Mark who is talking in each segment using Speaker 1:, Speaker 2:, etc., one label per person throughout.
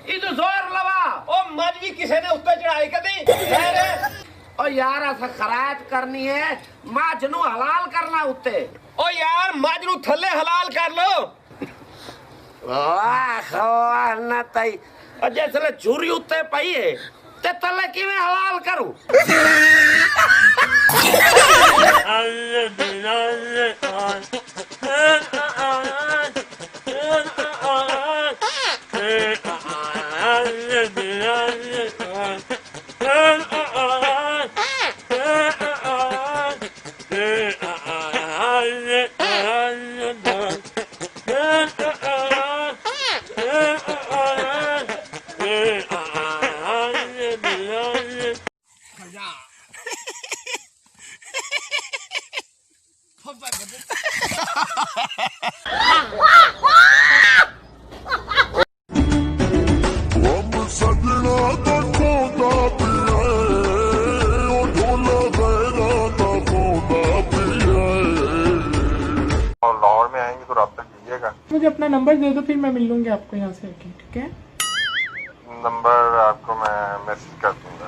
Speaker 1: ਇਹ तो जोर लवा
Speaker 2: ਉਹ ਮੱਝ ਵੀ ਕਿਸੇ ਨੇ ਉੱਤੇ ਚੜਾਈ ਕਦੀ
Speaker 1: ओ यार असा खरायत करनी है मझ नू हलाल करना उत्ते
Speaker 2: ਓ ਯਾਰ ਮੱਝ ਨੂੰ ਥੱਲੇ ਹਲਾਲ ਕਰ ਲੋ
Speaker 1: वाह वाह ना तई जिसले झूरी उत्ते पई है ते तले किवें हलाल करूं
Speaker 3: लाहौर में आएंगे तो राब्ता कीजिएगा।
Speaker 4: मुझे अपना नंबर दे दो, फिर मैं मिल लूंगी आपको यहाँ से आके, ठीक है?
Speaker 3: नंबर आपको मैं मैसेज कर दूंगा।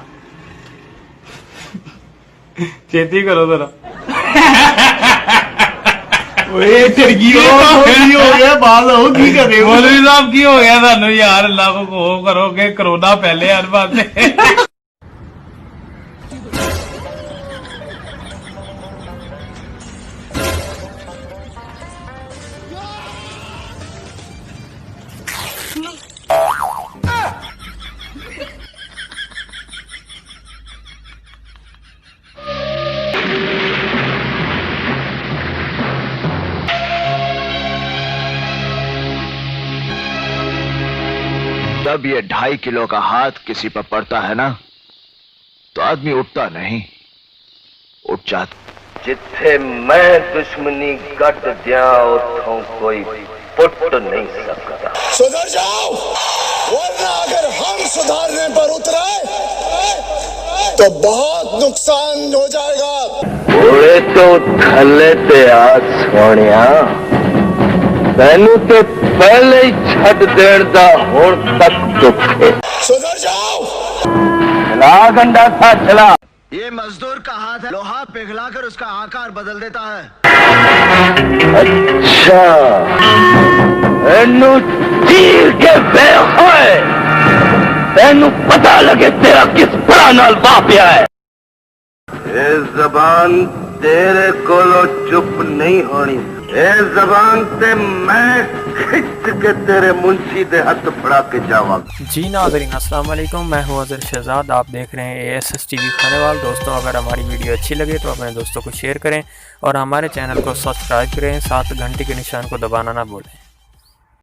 Speaker 5: छेती करो जरा।
Speaker 6: हो गया बात हो की करे
Speaker 5: मौलवी साहब की हो गया थानू यार अल्लाह को करोगे कोरोना पहले हर बात
Speaker 7: जब ये 2.5 किलो का हाथ किसी पर पड़ता है ना तो आदमी उठता नहीं, उठ जाता।
Speaker 8: जिथे मैं दुश्मनी गट दिया उथों कोई पुट नहीं सकता।
Speaker 9: सुधर जाओ, वरना अगर हम सुधारने पर उतरे तो बहुत नुकसान हो जाएगा।
Speaker 8: ओए तो थले ते आ सोनिया, तैनू ते पहले ही छड़ देण दा हुण तक दुख है।
Speaker 9: सुधर जाओ,
Speaker 8: चला गंडा था चला।
Speaker 7: ये मजदूर का हाथ है, लोहा पिघलाकर उसका आकार बदल देता है।
Speaker 8: अच्छा, एनू चीर के बेहोए, तैनू पता लगे तेरा किस बड़ा नाल बापिया है। ये जबान तेरे कोलो चुप नहीं होनी। ये जबान ते मैं खिंच के तेरे मुंशी दे हाथ फड़ा के जावा।
Speaker 10: जी नाज़रीन अस्सलाम वालेकुम, मैं हूं अज़र शहजाद। आप देख रहे हैं ASS TV खानेवाल। दोस्तों अगर हमारी वीडियो अच्छी लगे तो अपने दोस्तों को शेयर करें और हमारे चैनल को सब्सक्राइब करें, साथ घंटी के निशान को दबाना ना भूलें।